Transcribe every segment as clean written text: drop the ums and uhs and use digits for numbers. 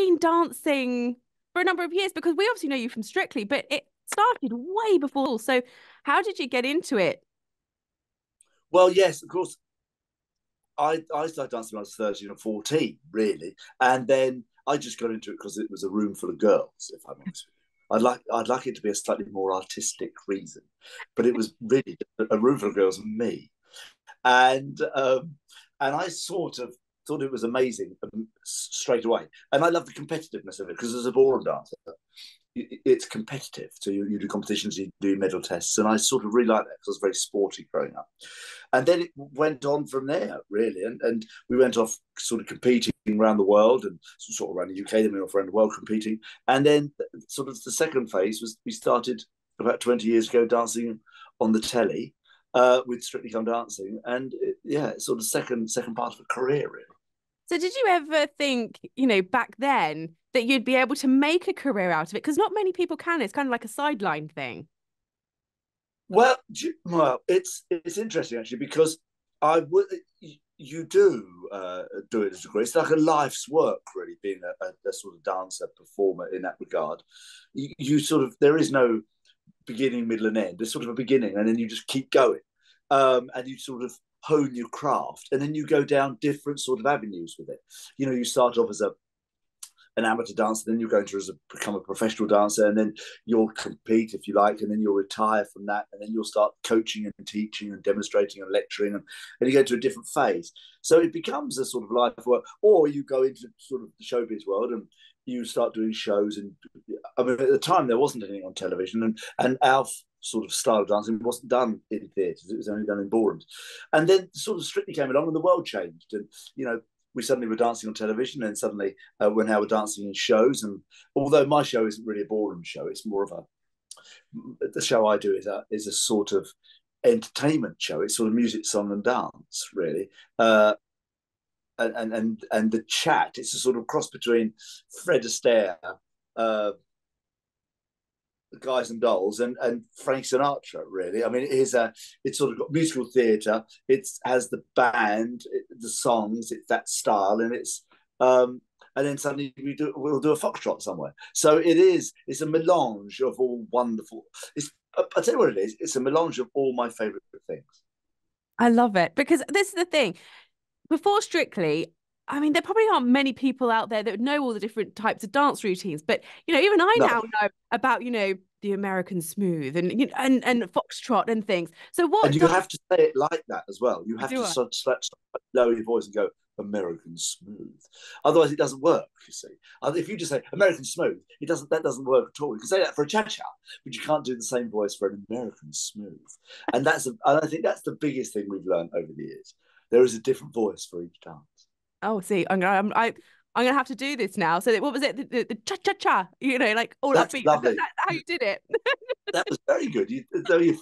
been dancing for a number of years? Because we obviously know you from Strictly, but it started way before. So how did you get into it? Well, yes, of course. I started dancing when I was 13 or 14, really, and then I just got into it because it was a room full of girls. If I'm honest with you, I'd like it to be a slightly more artistic reason, but it was really a room full of girls and me, and I sort of thought it was amazing straight away, and I love the competitiveness of it because as a ballroom dancer, it's competitive. So you do competitions, you do medal tests, and I sort of really like that because I was very sporty growing up. And then it went on from there, really, and we went off sort of competing around the world and sort of around the UK. Then we went off around the world competing, and then sort of the second phase was we started about 20 years ago dancing on the telly with Strictly Come Dancing, and yeah, sort of second part of a career, really. So did you ever think, back then that you'd be able to make a career out of it? Because not many people can. It's kind of like a sideline thing. It's interesting actually because I would you do do it as a career. It's like a life's work, really, being a sort of dancer performer in that regard. You sort of there is no beginning, middle, and end. There's sort of a beginning, and then you just keep going, and you sort of hone your craft, and then you go down different sort of avenues with it. You start off as an amateur dancer, then you're going to become a professional dancer, and then you'll compete if you like, and then you'll retire from that, and then you'll start coaching and teaching and demonstrating and lecturing, and you go to a different phase. So it becomes a sort of life work, or you go into sort of the showbiz world and you start doing shows. And I mean, at the time there wasn't anything on television, and our sort of style of dancing wasn't done in theatres; it was only done in ballrooms. And then sort of Strictly came along, and the world changed, and we suddenly were dancing on television, and suddenly we're now dancing in shows. And although my show isn't really a ballroom show, it's more of the show I do is a sort of entertainment show. It's sort of music, song, and dance, really. And the chat, it's a sort of cross between Fred Astaire, uh, Guys and Dolls, and Frank Sinatra. Really, I mean, it's sort of got musical theatre. It has the band, the songs. It's that style, and and then suddenly we'll do a foxtrot somewhere. So it's a melange of all wonderful. I'll tell you what it is. It's a melange of all my favourite things. I love it because this is the thing. Before Strictly, I mean, there probably aren't many people out there that would know all the different types of dance routines. But even I No, now know about the American Smooth and Foxtrot and things. So and what you dance have to say it like that as well. You have do to I? sort lower your voice and go American Smooth. Otherwise, it doesn't work. You see, if you just say American Smooth, it doesn't. That doesn't work at all. You can say that for a cha-cha, but you can't do the same voice for an American Smooth. And I think that's the biggest thing we've learned over the years. There is a different voice for each dance. Oh, see, I'm gonna have to do this now. So what was it? The cha cha cha, like all That's upbeat. Is that lovely. how you did it? That was very good. I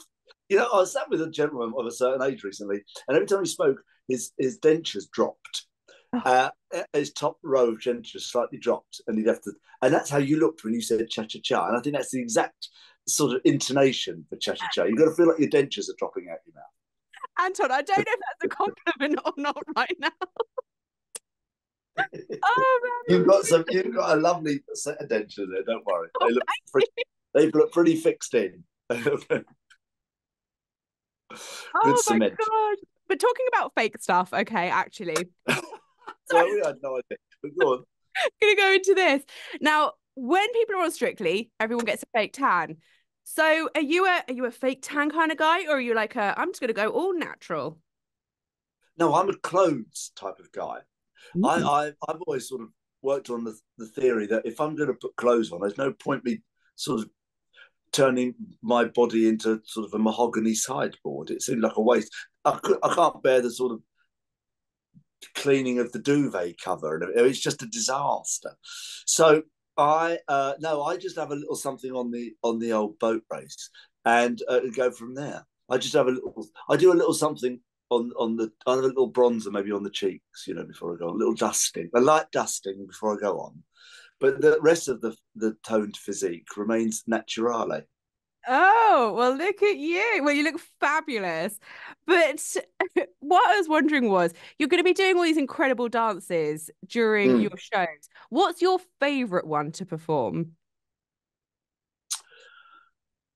was sat with a gentleman of a certain age recently, and every time he spoke, his dentures dropped. Oh, Uh, his top row of dentures slightly dropped, and he'd have to. And that's how you looked when you said cha cha cha. And I think that's the exact sort of intonation for cha cha cha. You've got to feel like your dentures are dropping out your mouth. Anton, I don't know if that's a compliment or not right now. Oh man, You've got a lovely set of dentures there. Don't worry, oh, they look pretty fixed in. Good oh my cement. God. But talking about fake stuff, okay, actually. Well, Sorry, we had no idea. But go on. gonna go into this. Now, when people are on Strictly, everyone gets a fake tan. So are you a fake tan kind of guy, or are you like I'm just gonna go all natural? No, I'm a clothes type of guy. Mm. I've always sort of worked on the theory that if I'm going to put clothes on, there's no point me sort of turning my body into sort of a mahogany sideboard. It seemed like a waste. I can't bear the sort of cleaning of the duvet cover, and it's just a disaster. So I just have a little something on the old boat race, and go from there. I just have a little. I do a little something I have a little bronzer maybe on the cheeks, before I go on. A little dusting, a light dusting before I go on. But the rest of the toned physique remains naturale. Oh, well, look at you. Well, you look fabulous. But what I was wondering was, you're going to be doing all these incredible dances during Mm. your shows. What's your favorite one to perform?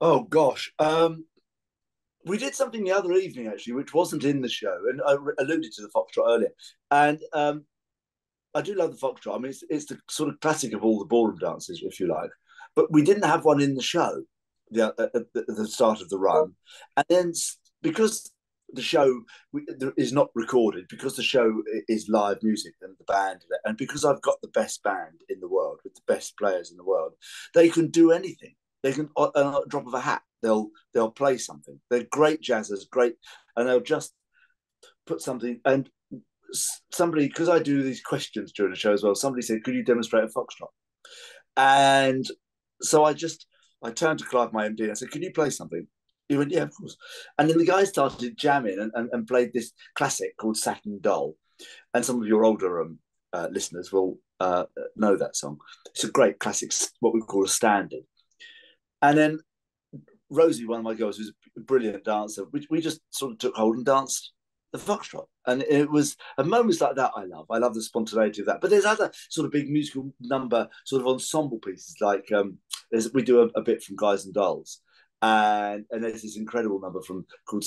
Oh gosh, we did something the other evening actually, which wasn't in the show, and I alluded to the foxtrot earlier. And I do love the foxtrot. I mean, it's the sort of classic of all the ballroom dances, if you like. But we didn't have one in the show at the start of the run, and then because the show is not recorded, because the show is live music and the band, and because I've got the best band in the world with the best players in the world, they can do anything. They can, at a drop of a hat, they'll play something. They're great jazzers, great, and they'll just put something. And somebody, because I do these questions during the show as well, somebody said, could you demonstrate a foxtrot? And so I turned to Clive, my MD, and I said, can you play something? He went, yeah, of course. And then the guys started jamming and played this classic called Satin Doll. And some of your older listeners will know that song. It's a great classic, what we call a standard. And then Rosie, one of my girls, who's a brilliant dancer, we just sort of took hold and danced the foxtrot. And it was at moments like that I love. I love the spontaneity of that. But there's other sort of big musical number, sort of ensemble pieces, like we do a bit from Guys and Dolls. And there's this incredible number from called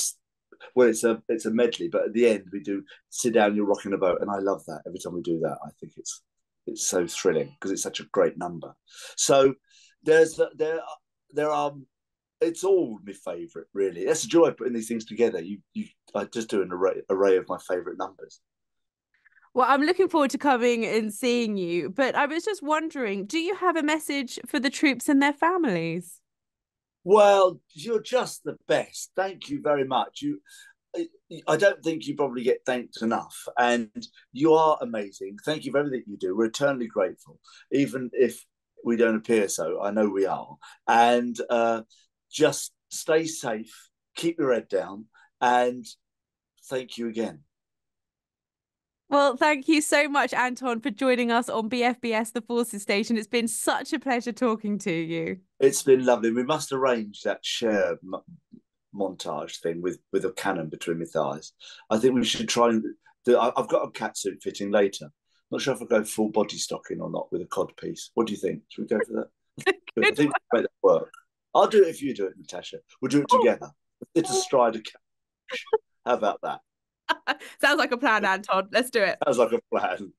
well, it's a medley, but at the end we do Sit Down, You're Rocking a Boat, and I love that. Every time we do that, I think it's so thrilling because it's such a great number. So there are it's all my favourite, really. That's the joy of putting these things together. I just do an array of my favourite numbers. Well, I'm looking forward to coming and seeing you, but I was just wondering, do you have a message for the troops and their families? Well, you're just the best. Thank you very much. I don't think you probably get thanked enough, and you are amazing. Thank you for everything you do. We're eternally grateful, even if we don't appear so. I know we are, and just stay safe, keep your head down, and thank you again. Well, thank you so much, Anton, for joining us on BFBS, the Forces Station. It's been such a pleasure talking to you. It's been lovely. We must arrange that share montage thing with a cannon between my thighs. I think we should try and I've got a catsuit fitting later. Not sure if I'll go full body stocking or not with a cod piece. What do you think? Should we go for that? I Good think we make that work. I'll do it if you do it, Natasha. We'll do it together. It's a stride of couch. How about that? Sounds like a plan, Anton. Let's do it. Sounds like a plan.